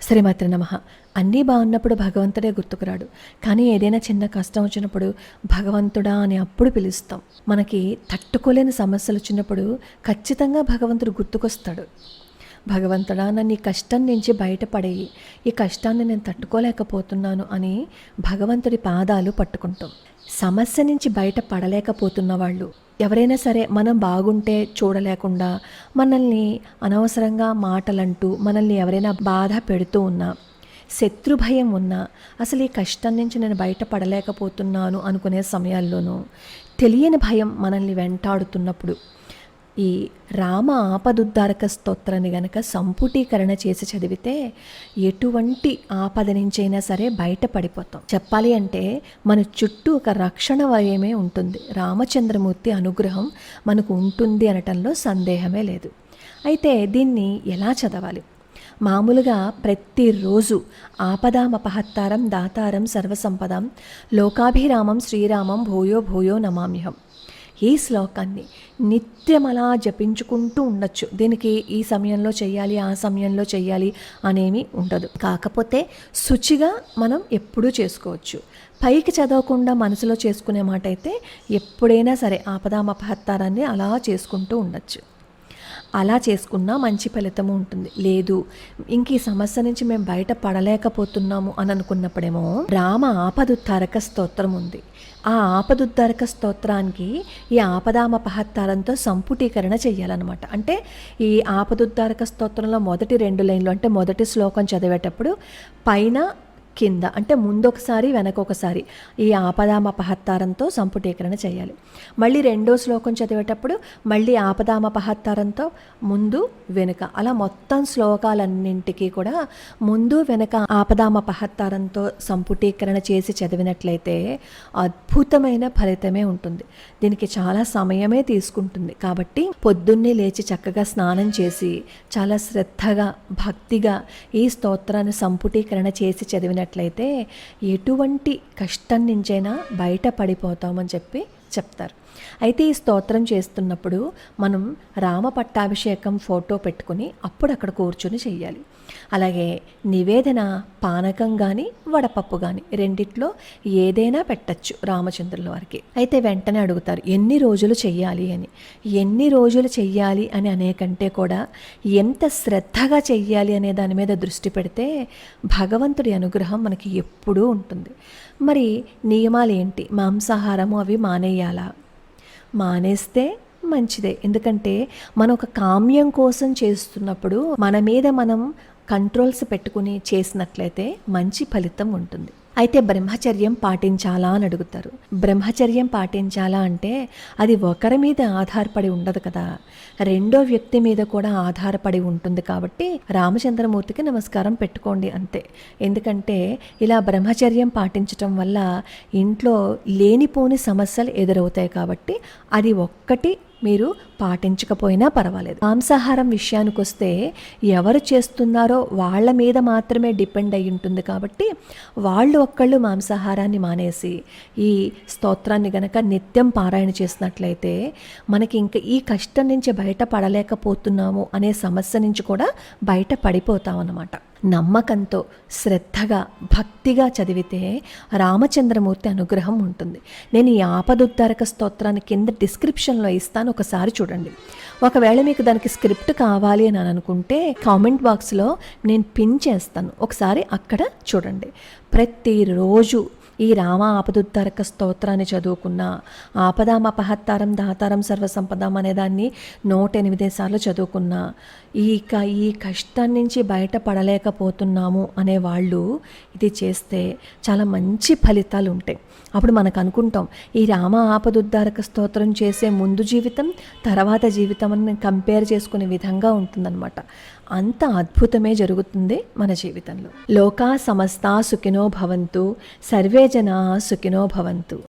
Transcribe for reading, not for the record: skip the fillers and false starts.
శ్రీమాత్రే నమః. అన్నీ బాగున్నప్పుడు భగవంతుడే గుర్తుకురాడు. కానీ ఏదైనా చిన్న కష్టం వచ్చినప్పుడు భగవంతుడా అని అప్పుడు పిలుస్తాం. మనకి తట్టుకోలేని సమస్యలు వచ్చినప్పుడు ఖచ్చితంగా భగవంతుడు గుర్తుకొస్తాడు. భగవంతుడా, నన్ను ఈ కష్టం నుంచి బయటపడేయి, ఈ కష్టాన్ని నేను తట్టుకోలేకపోతున్నాను అని భగవంతుడి పాదాలు పట్టుకుంటాం. సమస్య నుంచి బయట పడలేకపోతున్న వాళ్ళు ఎవరైనా సరే మనం బాగుంటే చూడలేకుండా మనల్ని అనవసరంగా మాటలంటూ మనల్ని ఎవరైనా బాధ పెడుతూ ఉన్నా, శత్రుభయం ఉన్నా, అసలు ఈ కష్టం నుంచి నేను బయటపడలేకపోతున్నాను అనుకునే సమయాల్లోనూ తెలియని భయం మనల్ని వెంటాడుతున్నప్పుడు ఈ రామ ఆపదుద్ధారక స్తోత్రాన్ని గనక సంపుటీకరణ చేసి చదివితే ఎటువంటి ఆపద నుంచైనా సరే బయటపడిపోతాం. చెప్పాలి అంటే మన చుట్టూ ఒక రక్షణ వలయమే ఉంటుంది. రామచంద్రమూర్తి అనుగ్రహం మనకు ఉంటుంది అనటంలో సందేహమే లేదు. అయితే దీన్ని ఎలా చదవాలి? మామూలుగా ప్రతిరోజు ఆపదామపహత్తారం దాతారం సర్వసంపదం లోకాభిరామం శ్రీరామం భూయో భూయో నమామ్యహం, ఈ శ్లోకాన్ని నిత్యం అలా జపించుకుంటూ ఉండొచ్చు. దీనికి ఈ సమయంలో చెయ్యాలి, ఆ సమయంలో చెయ్యాలి అనేమి ఉండదు. కాకపోతే శుచిగా మనం ఎప్పుడూ చేసుకోవచ్చు. పైకి చదవకుండా మనసులో చేసుకునే మాట అయితే ఎప్పుడైనా సరే ఆపదామపహత్తారాన్ని అలా చేసుకుంటూ ఉండొచ్చు. అలా చేసుకున్నా మంచి ఫలితము ఉంటుంది. లేదు ఇంక ఈ సమస్య నుంచి మేము బయట పడలేకపోతున్నాము అని అనుకున్నప్పుడేమో రామ ఆపదుద్ధారక స్తోత్రం ఉంది. ఆ ఆపదుద్ధారక స్తోత్రానికి ఈ ఆపదామపహత్తారంతో సంపుటీకరణ చెయ్యాలన్నమాట. అంటే ఈ ఆపదుద్ధారక స్తోత్రంలో మొదటి 2 లైన్లు అంటే మొదటి శ్లోకం చదివేటప్పుడు పైన కింద అంటే ముందొకసారి వెనకొకసారి ఈ ఆపదామపహత్తారంతో సంపుటీకరణ చేయాలి. మళ్ళీ 2వ శ్లోకం చదివేటప్పుడు మళ్ళీ ఆపదామపహత్తారంతో ముందు వెనుక, అలా మొత్తం శ్లోకాలన్నింటికీ కూడా ముందు వెనుక ఆపదామపహత్తారంతో సంపుటీకరణ చేసి చదివినట్లయితే అద్భుతమైన ఫలితమే ఉంటుంది. దీనికి చాలా సమయమే తీసుకుంటుంది. కాబట్టి పొద్దున్నే లేచి చక్కగా స్నానం చేసి చాలా శ్రద్ధగా భక్తిగా ఈ స్తోత్రాన్ని సంపుటీకరణ చేసి చదివినట్లయితే ఎటువంటి కష్టం నుంచైనా బయటపడిపోతామని చెప్పి చెప్తారు. అయితే ఈ స్తోత్రం చేస్తున్నప్పుడు మనం రామ పట్టాభిషేకం ఫోటో పెట్టుకుని అప్పుడు అక్కడ కూర్చొని చెయ్యాలి. అలాగే నివేదన పానకం కానీ వడపప్పు కానీ రెండిట్లో ఏదైనా పెట్టచ్చు రామచంద్రుల వారికి. అయితే వెంటనే అడుగుతారు ఎన్ని రోజులు చెయ్యాలి అని. ఎన్ని రోజులు చెయ్యాలి అని అనేకంటే కూడా ఎంత శ్రద్ధగా చెయ్యాలి అనే దాని మీద దృష్టి పెడితే భగవంతుడి అనుగ్రహం మనకి ఎప్పుడూ ఉంటుంది. మరి నియమాలు ఏంటి? మాంసాహారము అవి మానేయాలా? మానేస్తే మంచిదే. ఎందుకంటే మనం ఒక కామ్యం కోసం చేస్తున్నప్పుడు మన మీద మనం కంట్రోల్స్ పెట్టుకుని చేసినట్లయితే మంచి ఫలితం ఉంటుంది. అయితే బ్రహ్మచర్యం పాటించాలా అని అడుగుతారు. బ్రహ్మచర్యం పాటించాలా అంటే అది ఒకరి మీద ఆధారపడి ఉండదు కదా, రెండో వ్యక్తి మీద కూడా ఆధారపడి ఉంటుంది. కాబట్టి రామచంద్రమూర్తికి నమస్కారం పెట్టుకోండి అంతే. ఎందుకంటే ఇలా బ్రహ్మచర్యం పాటించటం వల్ల ఇంట్లో లేనిపోని సమస్యలు ఎదురవుతాయి. కాబట్టి అది ఒక్కటి మీరు పాటించకపోయినా పర్వాలేదు. మాంసాహారం విషయానికి వస్తే ఎవరు చేస్తున్నారో వాళ్ళ మీద మాత్రమే డిపెండ్ అయి ఉంటుంది. కాబట్టి వాళ్ళు ఒక్కళ్ళు మాంసాహారాన్ని మానేసి ఈ స్తోత్రాన్ని గనక నిత్యం పారాయణ చేసినట్లయితే మనకి ఇంకా ఈ కష్టం నుంచి బయట పడలేకపోతున్నాము అనే సమస్య నుంచి కూడా బయట పడిపోతాం అన్నమాట. నమ్మకంతో శ్రద్ధగా భక్తిగా చదివితే రామచంద్రమూర్తి అనుగ్రహం ఉంటుంది. నేను ఈ ఆపదుద్ధారక స్తోత్రాన్ని కింద డిస్క్రిప్షన్లో ఇస్తాను, ఒకసారి చూడండి. ఒకవేళ మీకు దానికి స్క్రిప్ట్ కావాలి అని అనుకుంటే కామెంట్ బాక్స్లో నేను పిన్ చేస్తాను, ఒకసారి అక్కడ చూడండి. ప్రతిరోజు ఈ రామ ఆపదుద్ధారక స్తోత్రాన్ని చదువుకున్న ఆపదామపహత్తారం దాతారం సర్వసంపదం అనేదాన్ని 108 సార్లు చదువుకున్నా ఈ కష్టం నుంచి బయటపడలేకపోతున్నాము అనేవాళ్ళు ఇది చేస్తే చాలా మంచి ఫలితాలు ఉంటాయి. అప్పుడు మనకు అనుకుంటాం ఈ రామ ఆపదుద్ధారక స్తోత్రం చేసే ముందు జీవితం తర్వాత జీవితం అని కంపేర్ చేసుకునే విధంగా ఉంటుందన్నమాట. అంత అద్భుతమే జరుగుతుంది మన జీవితంలో. లోకా సమస్తా సుఖినో భవంతు, సర్వే జనా సుఖినో భవంతు.